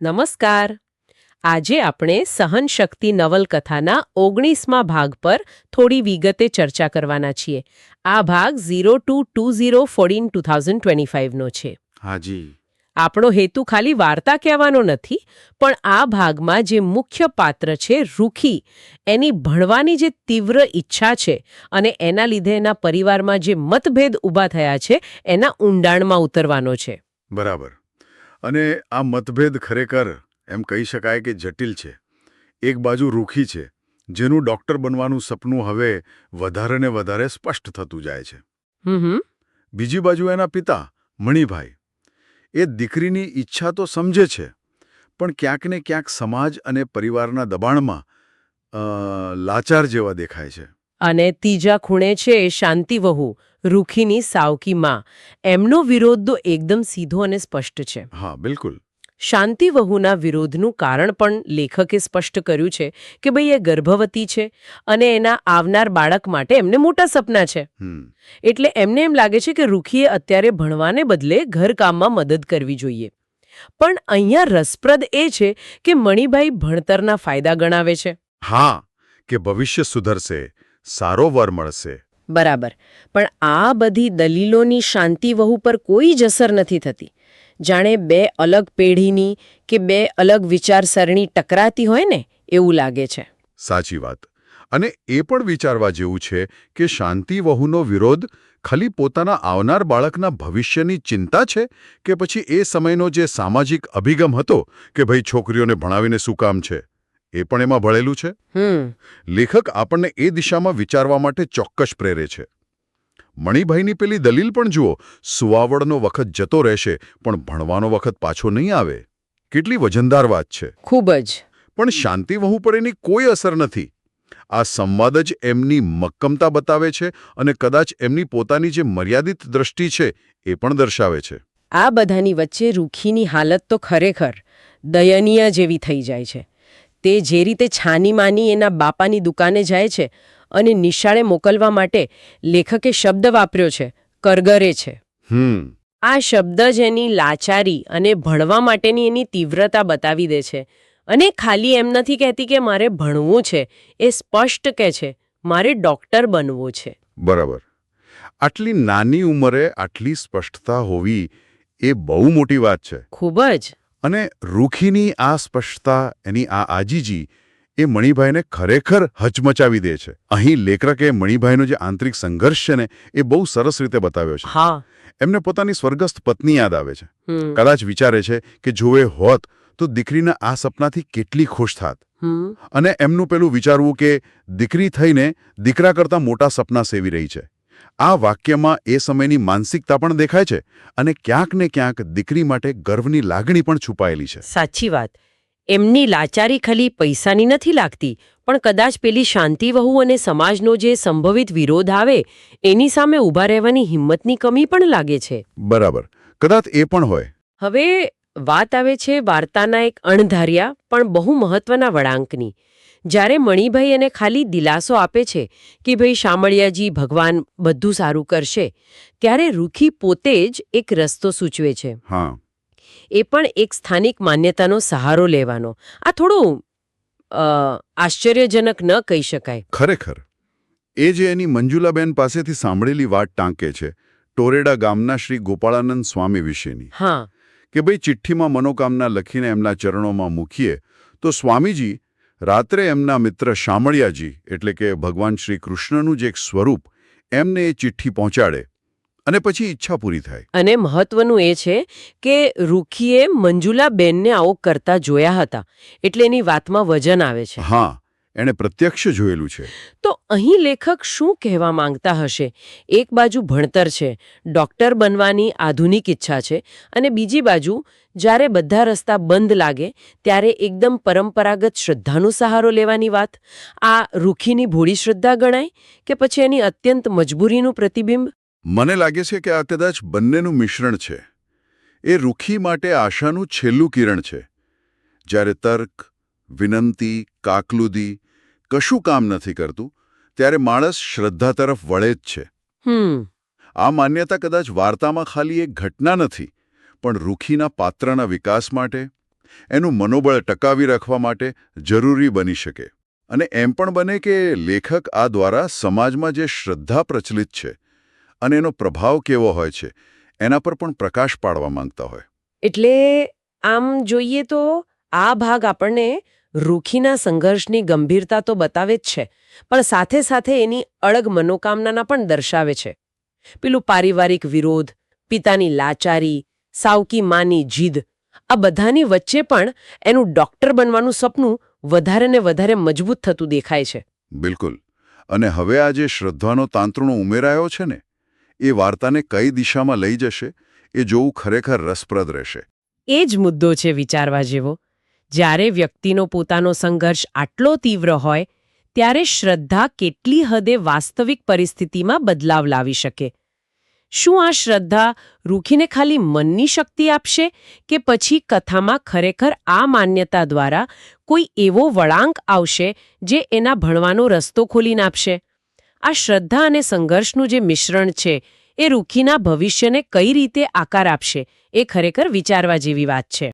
નમસ્કાર. આજે આપણે સહનશક્તિ નવલકથાના 19મા ભાગ પર થોડી વિગતે ચર્ચા કરવાના છીએ. આ ભાગ 02-2014-2025નો છે. હાજી. આપણો હેતુ ખાલી વાર્તા કહેવાનો નથી, પણ આ ભાગમાં જે મુખ્ય પાત્ર છે રૂખી, એની ભણવાની જે તીવ્ર ઈચ્છા છે અને એના લીધે એના પરિવારમાં જે મતભેદ ઊભા થયા છે એના ઊંડાણમાં ઉતરવાનો છે. બરાબર. અને આ મતભેદ ખરેખર એમ કહી શકાય કે જટિલ છે. એક બાજુ રૂખી છે, જેનું ડૉક્ટર બનવાનું સપનું હવે વધારે ને વધારે સ્પષ્ટ થતું જાય છે. બીજી બાજુ એના પિતા મણિભાઈ, એ દીકરીની ઈચ્છા તો સમજે છે, પણ ક્યાંક ને ક્યાંક સમાજ અને પરિવારના દબાણમાં લાચાર જેવા દેખાય છે. અને ત્રીજા ખૂણે છે શાંતિ વહુ, રૂખીની સાવકી માં. એમનો વિરોધ તો એકદમ સીધો અને સ્પષ્ટ છે. હા, બિલકુલ. શાંતિ વહુના વિરોધનું કારણ પણ લેખકે સ્પષ્ટ કર્યું છે કે ભાઈ એ ગર્ભવતી છે અને એના આવનાર બાળક માટે એમને મોટા સપના છે. એટલે એમને એમ લાગે છે કે રૂખીએ અત્યારે ભણવાને બદલે ઘરકામમાં મદદ કરવી જોઈએ. પણ અહીંયા રસપ્રદ એ છે કે મણિભાઈ ભણતરના ફાયદા ગણાવે છે. હા, કે ભવિષ્ય સુધરશે, સારો વર મળશે. બરાબર. પણ આ બધી દલીલોની શાંતિ વહુ પર કોઈ જ અસર નથી થતી. જાણે બે અલગ પેઢીની કે બે અલગ વિચારસરણી ટકરાતી હોય ને એવું લાગે છે. સાચી વાત. અને એ પણ વિચારવા જેવું છે કે શાંતિ વહુનો વિરોધ ખાલી પોતાના આવનાર બાળકના ભવિષ્યની ચિંતા છે કે પછી એ સમયનો જે સામાજિક અભિગમ હતો કે ભાઈ છોકરીઓને ભણાવીને શું કામ છે, એ પણ એમાં ભળેલું છે. લેખક આપણને એ દિશામાં વિચારવા માટે ચોક્કસ પ્રેરે છે. મણિભાઈની પેલી દલીલ પણ જુઓ, સુવાવડનો વખત જતો રહેશે પણ ભણવાનો વખત પાછો નહીં આવે. કેટલી વજનદાર વાત છે. ખૂબ જ. પણ શાંતિ વહુ પર એની કોઈ અસર નથી. આ સંવાદ જ એમની મક્કમતા બતાવે છે અને કદાચ એમની પોતાની જે મર્યાદિત દ્રષ્ટિ છે એ પણ દર્શાવે છે. આ બધાની વચ્ચે રૂખીની હાલત તો ખરેખર દયનીય જેવી થઈ જાય છે. તે જે રીતે છાનીમાની એના બાપાની દુકાને જાય છે અને નિશાળે મોકલવા માટે લેખકે શબ્દ વાપર્યો છે, કરગરે છે. આ શબ્દ જ એની લાચારી અને ભણવા માટેની એની તીવ્રતા બતાવી દે છે. અને ખાલી એમ નથી કહેતી કે મારે ભણવું છે, એ સ્પષ્ટ કહે છે મારે ડૉક્ટર બનવું છે. બરાબર. આટલી નાની ઉંમરે આટલી સ્પષ્ટતા હોવી એ બહુ મોટી વાત છે. ખૂબ જ. અને રૂખીની આ સ્પષ્ટતા, એની આ આજીજી એ મણિભાઈને ખરેખર હચમચાવી દે છે. અહીં લેખકે મણિભાઈનો જે આંતરિક સંઘર્ષ છે ને એ બહુ સરસ રીતે બતાવ્યો છે. હા. એમને પોતાની સ્વર્ગસ્થ પત્ની યાદ આવે છે. કદાચ વિચારે છે કે જો એ હોત તો દીકરીના આ સપનાથી કેટલી ખુશ થાત. અને એમનું પેલું વિચારવું કે દીકરી થઈને દીકરા કરતાં મોટા સપના સેવી રહી છે. આ વાક્યમાં એ સમયની માનસિકતા પણ દેખાય છે અને ક્યાંક ને ક્યાંક દીકરી માટે ગર્વની લાગણી પણ છુપાયેલી છે. સાચી વાત. એમની લાચારી ખાલી પૈસાની નથી લાગતી, પણ કદાચ પેલી શાંતિ વહુ અને સમાજનો જે સંભવિત વિરોધ આવે એની સામે ઊભા રહેવાની હિંમતની કમી પણ લાગે છે. બરાબર. કદાચ એ પણ હોય. હવે વાત આવે છે વાર્તાના એક અણધાર્યા પણ બહુ મહત્વના વળાંકની. જ્યારે મણિભાઈ એને ખાલી દિલાસો આપે છે કે ભાઈ શામળિયાજી ભગવાન બધું સારું કરશે, ત્યારે રૂખી પોતે જ એક રસ્તો સૂચવે છે. હા. એ પણ એક સ્થાનિક માન્યતાનો સહારો લેવાનો. આ થોડું આશ્ચર્યજનક ન કહી શકાય. ખરેખર. એ જે એની મંજુલાબેન પાસેથી સાંભળેલી વાત ટાંકે છે, ટોરેડા ગામના શ્રી ગોપાળાનંદ સ્વામી વિશેની. હા. કે ભાઈ ચિઠ્ઠીમાં મનોકામના લખીને એમના ચરણોમાં મૂકીએ તો સ્વામીજી રાત્રે એમના મિત્ર શામળિયાજી એટલે કે ભગવાન શ્રી કૃષ્ણનું જે એક સ્વરૂપ એમને એ ચિઠ્ઠી પહોંચાડે અને પછી ઈચ્છા પૂરી થાય. અને મહત્વનું એ છે કે રૂખીએ મંજુલાબેનને આવો કરતા જોયા હતા, એટલે એની વાતમાં વજન આવે છે. હા, એણે પ્રત્યક્ષ જોયેલું છે. તો અહીં લેખક શું કહેવા માંગતા હશે? એક બાજુ ભણતર છે, ડૉક્ટર બનવાની આધુનિક ઈચ્છા છે, અને બીજી બાજુ જ્યારે બધા રસ્તા બંધ લાગે ત્યારે એકદમ પરંપરાગત શ્રદ્ધાનો સહારો લેવાની વાત. આ રૂખીની ભોળી શ્રદ્ધા ગણાય કે પછી એની અત્યંત મજબૂરીનું પ્રતિબિંબ? મને લાગે છે કે આ કદાચ બંનેનું મિશ્રણ છે. એ રૂખી માટે આશાનું છેલ્લું કિરણ છે. જ્યારે તર્ક, વિનંતી, કાકલુદી કશું કામ નથી કરતું, ત્યારે માણસ શ્રદ્ધા તરફ વળે જ છે. આ માન્યતા કદાચ વાર્તામાં ખાલી એક ઘટના નથી, પણ રૂખીના પાત્રના વિકાસ માટે, એનું મનોબળ ટકાવી રાખવા માટે જરૂરી બની શકે. અને એમ પણ બને કે લેખક આ દ્વારા સમાજમાં જે શ્રદ્ધા પ્રચલિત છે અને એનો પ્રભાવ કેવો હોય છે એના પર પણ પ્રકાશ પાડવા માંગતા હોય. એટલે આમ જોઈએ તો આ ભાગ આપણને રૂખીના સંઘર્ષની ગંભીરતા તો બતાવે જ છે, પણ સાથે સાથે એની અળગ મનોકામનાના પણ દર્શાવે છે. પેલું પારિવારિક વિરોધ, પિતાની લાચારી, સાવકી માની જીદ, આ બધાની વચ્ચે પણ એનું ડોક્ટર બનવાનું સપનું વધારે ને વધારે મજબૂત થતું દેખાય છે. બિલકુલ. અને હવે આ જે શ્રદ્ધાનો તાંતણો ઉમેરાયો છે ને, એ વાર્તાને કઈ દિશામાં લઈ જશે એ જોવું ખરેખર રસપ્રદ રહેશે. એ જ મુદ્દો છે વિચારવા જેવો. જ્યારે વ્યક્તિનો પોતાનો સંઘર્ષ આટલો તીવ્ર હોય ત્યારે શ્રદ્ધા કેટલી હદે વાસ્તવિક પરિસ્થિતિમાં બદલાવ લાવી શકે. શું આ શ્રદ્ધા રૂખીને ખાલી મનની શક્તિ આપશે કે પછી કથામાં ખરેખર આ માન્યતા દ્વારા કોઈ એવો વળાંક આવશે જે એના ભણવાનો રસ્તો ખોલી નાખશે? આ શ્રદ્ધા અને સંઘર્ષનું જે મિશ્રણ છે એ રૂખીના ભવિષ્યને કઈ રીતે આકાર આપશે એ ખરેખર વિચારવા જેવી વાત છે.